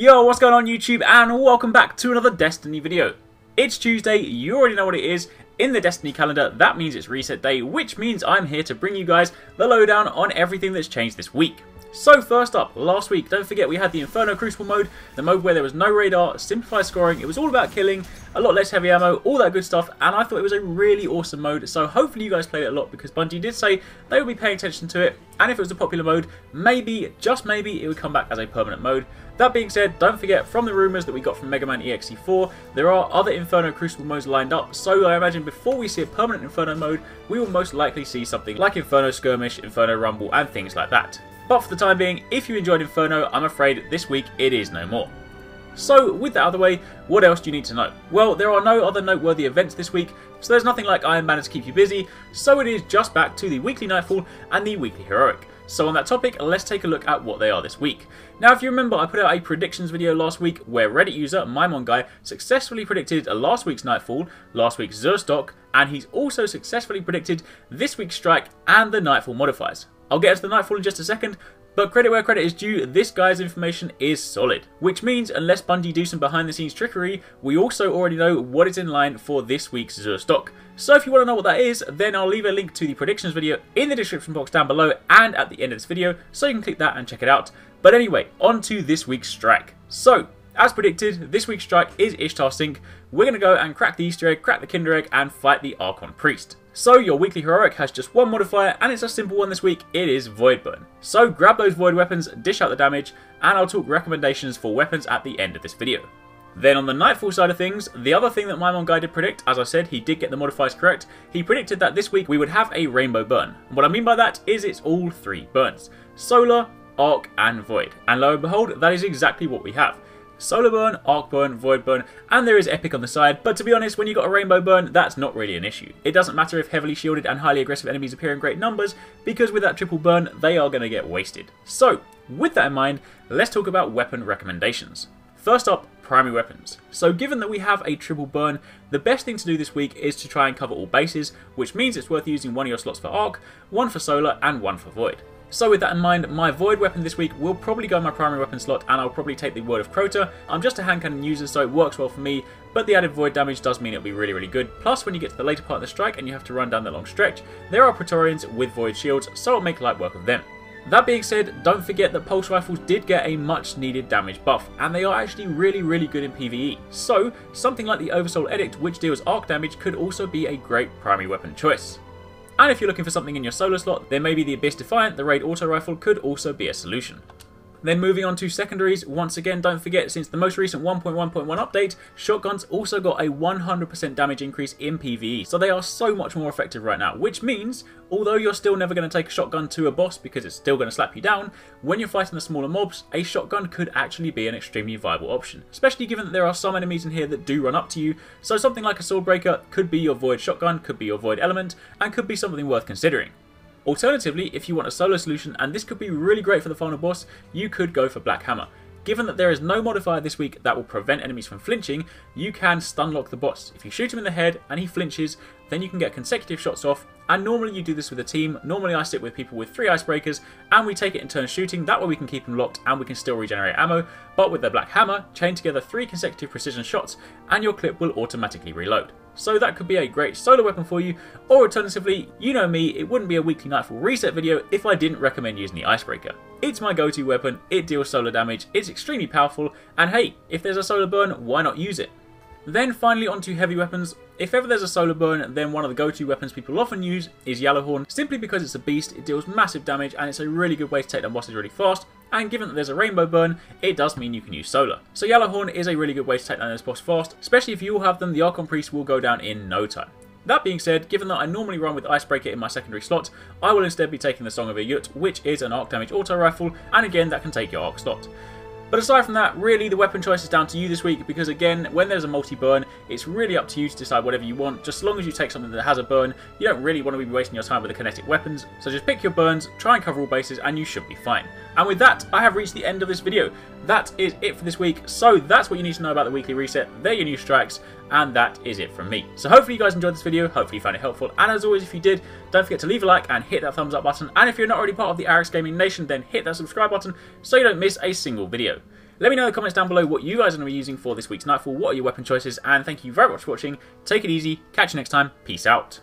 Yo, what's going on YouTube, and welcome back to another Destiny video. It's Tuesday, you already know what it is. In the Destiny calendar, that means it's reset day, which means I'm here to bring you guys the lowdown on everything that's changed this week. So first up, last week, don't forget we had the Inferno Crucible mode, the mode where there was no radar, simplified scoring, it was all about killing, a lot less heavy ammo, all that good stuff, and I thought it was a really awesome mode, so hopefully you guys played it a lot because Bungie did say they would be paying attention to it, and if it was a popular mode, maybe, just maybe, it would come back as a permanent mode. That being said, don't forget, from the rumours that we got from Mega Man EXE4, there are other Inferno Crucible modes lined up, so I imagine before we see a permanent Inferno mode, we will most likely see something like Inferno Skirmish, Inferno Rumble, and things like that. But for the time being, if you enjoyed Inferno, I'm afraid this week it is no more. So, with that out of the way, what else do you need to know? Well, there are no other noteworthy events this week, so there's nothing like Iron Banner to keep you busy, so it is just back to the weekly Nightfall and the weekly Heroic. So on that topic, let's take a look at what they are this week. Now, if you remember, I put out a predictions video last week where Reddit user MymonGuy successfully predicted last week's Nightfall, last week's Xur stock, and he's also successfully predicted this week's Strike and the Nightfall modifiers. I'll get to the Nightfall in just a second, but credit where credit is due, this guy's information is solid. Which means, unless Bungie do some behind the scenes trickery, we also already know what is in line for this week's Xur stock. So if you want to know what that is, then I'll leave a link to the predictions video in the description box down below and at the end of this video, so you can click that and check it out. But anyway, on to this week's Strike. So, as predicted, this week's Strike is Ishtar Sync. We're going to go and crack the Easter egg, crack the Kinder egg, and fight the Archon Priest. So your weekly Heroic has just one modifier, and it's a simple one this week, it is Void Burn. So grab those Void weapons, dish out the damage, and I'll talk recommendations for weapons at the end of this video. Then on the Nightfall side of things, the other thing that MymonGuy did predict, as I said, he did get the modifiers correct, he predicted that this week we would have a Rainbow Burn. And what I mean by that is it's all three burns. Solar, Arc, and Void. And lo and behold, that is exactly what we have. Solar Burn, Arc Burn, Void Burn, and there is Epic on the side, but to be honest, when you got a Rainbow Burn, that's not really an issue. It doesn't matter if heavily shielded and highly aggressive enemies appear in great numbers, because with that triple burn, they are going to get wasted. So, with that in mind, let's talk about weapon recommendations. First up, primary weapons. So given that we have a triple burn, the best thing to do this week is to try and cover all bases, which means it's worth using one of your slots for Arc, one for Solar, and one for Void. So with that in mind, my Void weapon this week will probably go in my primary weapon slot, and I'll probably take the Word of Crota. I'm just a hand cannon user, so it works well for me, but the added Void damage does mean it'll be really, really good. Plus, when you get to the later part of the strike and you have to run down that long stretch, there are Praetorians with Void shields, so it'll make light work of them. That being said, don't forget that Pulse Rifles did get a much needed damage buff, and they are actually really, really good in PvE. So, something like the Oversoul Edict, which deals arc damage, could also be a great primary weapon choice. And if you're looking for something in your Solar slot, then maybe the Abyss Defiant, the Raid Auto Rifle, could also be a solution. Then moving on to secondaries, once again don't forget, since the most recent 1.1.1 update, shotguns also got a 100% damage increase in PvE, so they are so much more effective right now, which means, although you're still never going to take a shotgun to a boss because it's still going to slap you down, when you're fighting the smaller mobs, a shotgun could actually be an extremely viable option, especially given that there are some enemies in here that do run up to you, so something like a Swordbreaker could be your Void shotgun, could be your Void element, and could be something worth considering. Alternatively, if you want a solo solution, and this could be really great for the final boss, you could go for Black Hammer. Given that there is no modifier this week that will prevent enemies from flinching, you can stun lock the boss. If you shoot him in the head and he flinches, then you can get consecutive shots off, and normally you do this with a team. Normally I sit with people with 3 icebreakers, and we take it in turns shooting, that way we can keep him locked and we can still regenerate ammo, but with the Black Hammer, chain together 3 consecutive precision shots, and your clip will automatically reload. So that could be a great solo weapon for you, or alternatively, you know me, it wouldn't be a weekly Nightfall reset video if I didn't recommend using the Icebreaker. It's my go-to weapon, it deals solar damage, it's extremely powerful, and hey, if there's a solar burn, why not use it? Then finally onto heavy weapons. If ever there's a solar burn, then one of the go-to weapons people often use is Yellowhorn, simply because it's a beast, it deals massive damage, and it's a really good way to take down bosses really fast, and given that there's a rainbow burn, it does mean you can use solar. So Yellowhorn is a really good way to take down this boss fast, especially if you all have them, the Archon Priest will go down in no time. That being said, given that I normally run with Icebreaker in my secondary slot, I will instead be taking the Song of Ayut, which is an arc damage auto rifle, and again that can take your arc slot. But aside from that, really the weapon choice is down to you this week, because again, when there's a multi-burn, it's really up to you to decide whatever you want. Just as long as you take something that has a burn, you don't really want to be wasting your time with the kinetic weapons, so just pick your burns, try and cover all bases, and you should be fine. And with that, I have reached the end of this video. That is it for this week, so that's what you need to know about the weekly reset. They're your new strikes, and that is it from me. So hopefully you guys enjoyed this video, hopefully you found it helpful, and as always, if you did, don't forget to leave a like and hit that thumbs up button, and if you're not already part of the Arekkz Gaming Nation, then hit that subscribe button so you don't miss a single video. Let me know in the comments down below what you guys are going to be using for this week's Nightfall. What are your weapon choices? And thank you very much for watching. Take it easy. Catch you next time. Peace out.